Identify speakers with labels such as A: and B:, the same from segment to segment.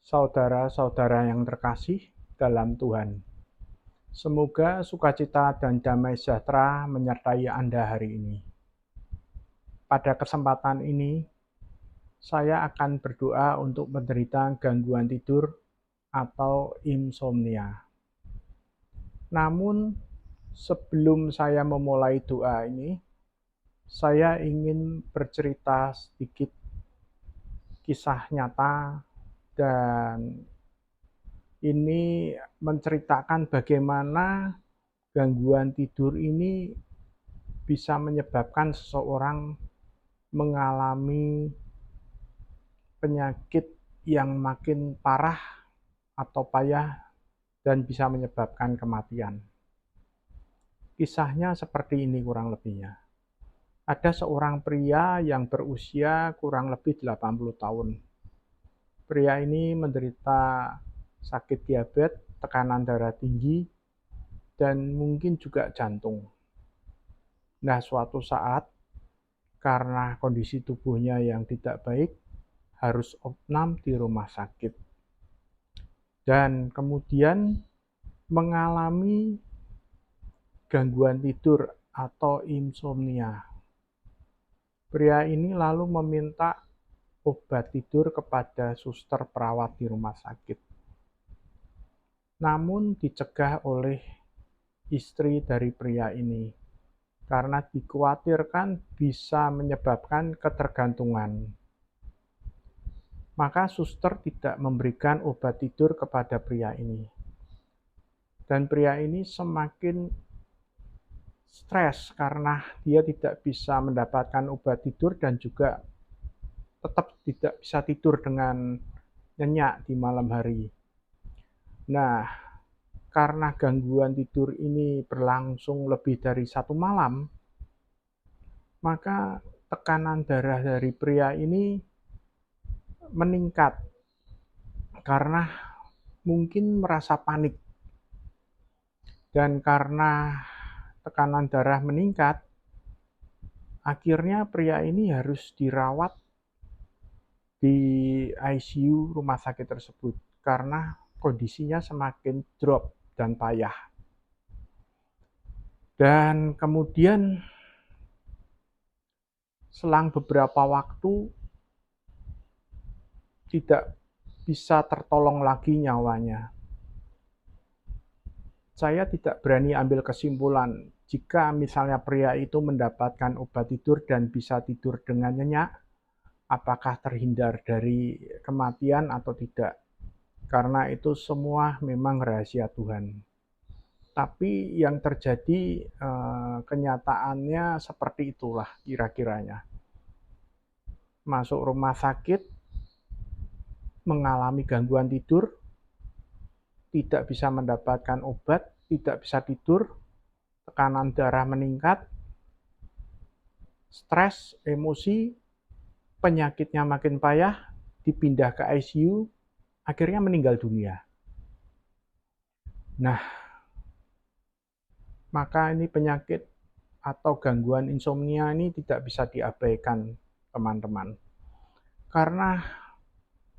A: Saudara-saudara yang terkasih dalam Tuhan, semoga sukacita dan damai sejahtera menyertai Anda hari ini. Pada kesempatan ini, saya akan berdoa untuk penderita gangguan tidur atau insomnia. Namun, sebelum saya memulai doa ini, saya ingin bercerita sedikit kisah nyata, dan ini menceritakan bagaimana gangguan tidur ini bisa menyebabkan seseorang mengalami penyakit yang makin parah atau payah dan bisa menyebabkan kematian. Kisahnya seperti ini kurang lebihnya. Ada seorang pria yang berusia kurang lebih 80 tahun. Pria ini menderita sakit diabetes, tekanan darah tinggi, dan mungkin juga jantung. Nah, suatu saat karena kondisi tubuhnya yang tidak baik, harus opnam di rumah sakit. Dan kemudian mengalami gangguan tidur atau insomnia. Pria ini lalu meminta obat tidur kepada suster perawat di rumah sakit. Namun dicegah oleh istri dari pria ini, karena dikhawatirkan bisa menyebabkan ketergantungan. Maka suster tidak memberikan obat tidur kepada pria ini. Dan pria ini semakin stres karena dia tidak bisa mendapatkan obat tidur dan juga tetap tidak bisa tidur dengan nyenyak di malam hari. Nah, karena gangguan tidur ini berlangsung lebih dari 1 malam, maka tekanan darah dari pria ini meningkat karena mungkin merasa panik. Dan karena tekanan darah meningkat, akhirnya pria ini harus dirawat di ICU rumah sakit tersebut karena kondisinya semakin drop dan payah. Dan kemudian selang beberapa waktu tidak bisa tertolong lagi nyawanya. Saya tidak berani ambil kesimpulan jika misalnya pria itu mendapatkan obat tidur dan bisa tidur dengan nyenyak, apakah terhindar dari kematian atau tidak. Karena itu semua memang rahasia Tuhan. Tapi yang terjadi kenyataannya seperti itulah kira-kiranya. Masuk rumah sakit, mengalami gangguan tidur, tidak bisa mendapatkan obat, tidak bisa tidur, tekanan darah meningkat, stres, emosi, penyakitnya makin payah, dipindah ke ICU, akhirnya meninggal dunia. Nah, maka ini penyakit atau gangguan insomnia ini tidak bisa diabaikan, teman-teman. Karena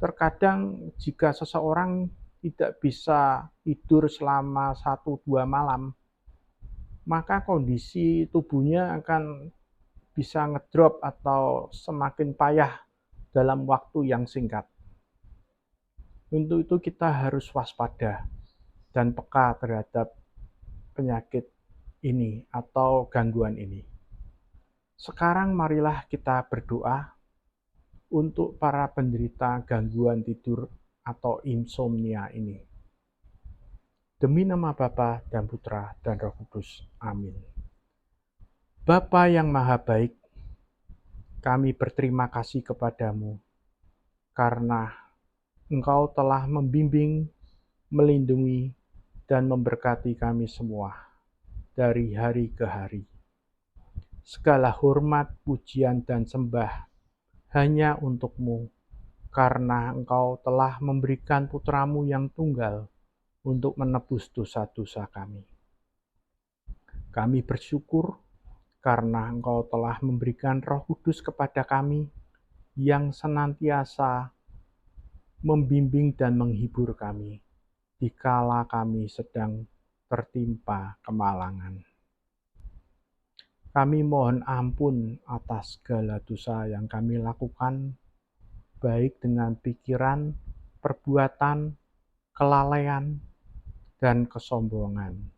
A: terkadang jika seseorang tidak bisa tidur selama 1-2 malam, maka kondisi tubuhnya akan bisa ngedrop atau semakin payah dalam waktu yang singkat. Untuk itu kita harus waspada dan peka terhadap penyakit ini atau gangguan ini. Sekarang marilah kita berdoa untuk para penderita gangguan tidur atau insomnia ini. Demi nama Bapa dan Putra dan Roh Kudus. Amin. Bapa yang Maha Baik, kami berterima kasih kepadamu karena Engkau telah membimbing, melindungi, dan memberkati kami semua dari hari ke hari. Segala hormat, pujian, dan sembah hanya untuk-Mu, karena Engkau telah memberikan Putra-Mu yang tunggal untuk menebus dosa-dosa kami. Kami bersyukur karena Engkau telah memberikan Roh Kudus kepada kami yang senantiasa membimbing dan menghibur kami dikala kami sedang tertimpa kemalangan. Kami mohon ampun atas segala dosa yang kami lakukan, baik dengan pikiran, perbuatan, kelalaian, dan kesombongan,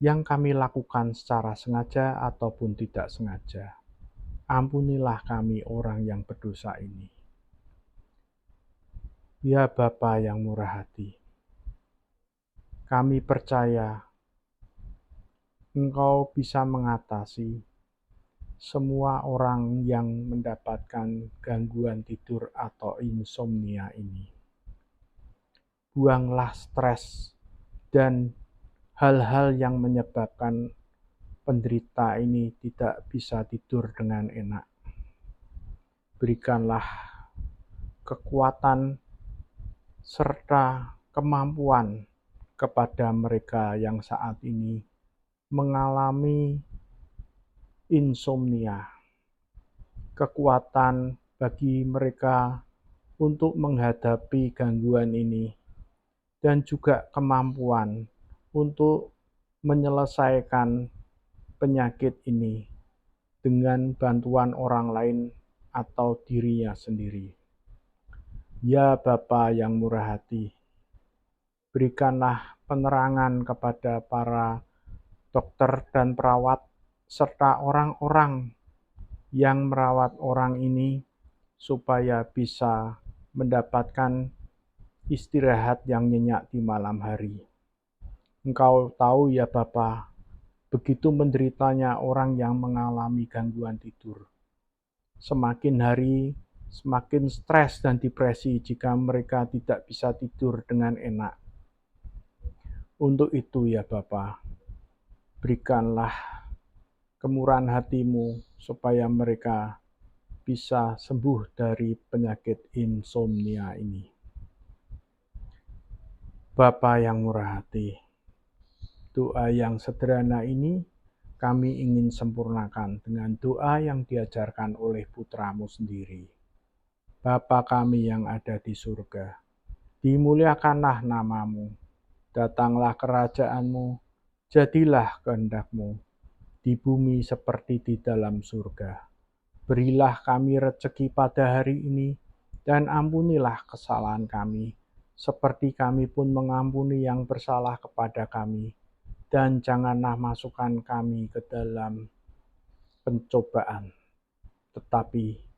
A: yang kami lakukan secara sengaja ataupun tidak sengaja. Ampunilah kami orang yang berdosa ini. Ya Bapa yang murah hati, kami percaya Engkau bisa mengatasi semua orang yang mendapatkan gangguan tidur atau insomnia ini. Buanglah stres dan hal-hal yang menyebabkan penderita ini tidak bisa tidur dengan enak. Berikanlah kekuatan serta kemampuan kepada mereka yang saat ini mengalami insomnia. Kekuatan bagi mereka untuk menghadapi gangguan ini, dan juga kemampuan untuk menyelesaikan penyakit ini dengan bantuan orang lain atau dirinya sendiri. Ya Bapa yang murah hati, berikanlah penerangan kepada para dokter dan perawat serta orang-orang yang merawat orang ini supaya bisa mendapatkan istirahat yang nyenyak di malam hari. Engkau tahu ya Bapa, begitu menderitanya orang yang mengalami gangguan tidur. Semakin hari semakin stres dan depresi jika mereka tidak bisa tidur dengan enak. Untuk itu ya Bapa, berikanlah kemurahan hati-Mu supaya mereka bisa sembuh dari penyakit insomnia ini. Bapa yang murah hati, doa yang sederhana ini kami ingin sempurnakan dengan doa yang diajarkan oleh Putra-Mu sendiri. Bapa kami yang ada di surga, dimuliakanlah nama-Mu, datanglah kerajaan-Mu, jadilah kehendak-Mu, di bumi seperti di dalam surga. Berilah kami rezeki pada hari ini, dan ampunilah kesalahan kami, seperti kami pun mengampuni yang bersalah kepada kami. Dan janganlah masukkan kami ke dalam pencobaan, tetapi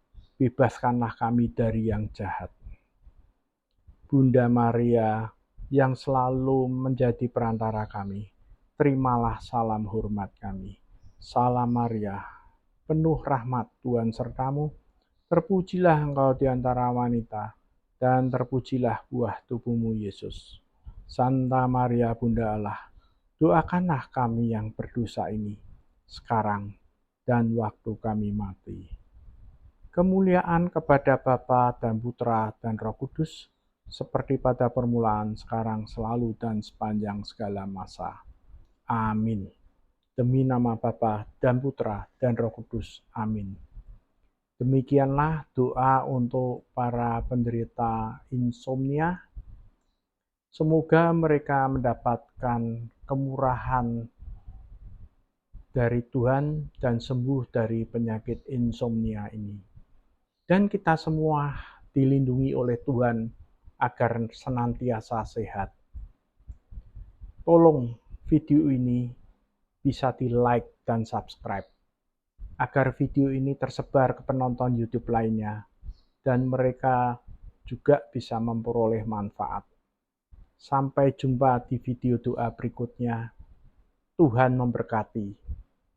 A: bebaskanlah kami dari yang jahat. Bunda Maria yang selalu menjadi perantara kami, terimalah salam hormat kami. Salam Maria, penuh rahmat, Tuhan sertamu, terpujilah engkau di antara wanita, dan terpujilah buah tubuhmu Yesus. Santa Maria Bunda Allah, doakanlah kami yang berdosa ini, sekarang dan waktu kami mati. Kemuliaan kepada Bapa dan Putra dan Roh Kudus, seperti pada permulaan, sekarang, selalu, dan sepanjang segala masa. Amin. Demi nama Bapa dan Putra dan Roh Kudus. Amin. Demikianlah doa untuk para penderita insomnia. Semoga mereka mendapatkan kemurahan dari Tuhan dan sembuh dari penyakit insomnia ini. Dan kita semua dilindungi oleh Tuhan agar senantiasa sehat. Tolong video ini bisa di-like dan subscribe, agar video ini tersebar ke penonton YouTube lainnya, dan mereka juga bisa memperoleh manfaat. Sampai jumpa di video doa berikutnya. Tuhan memberkati.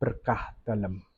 A: Berkah dalam.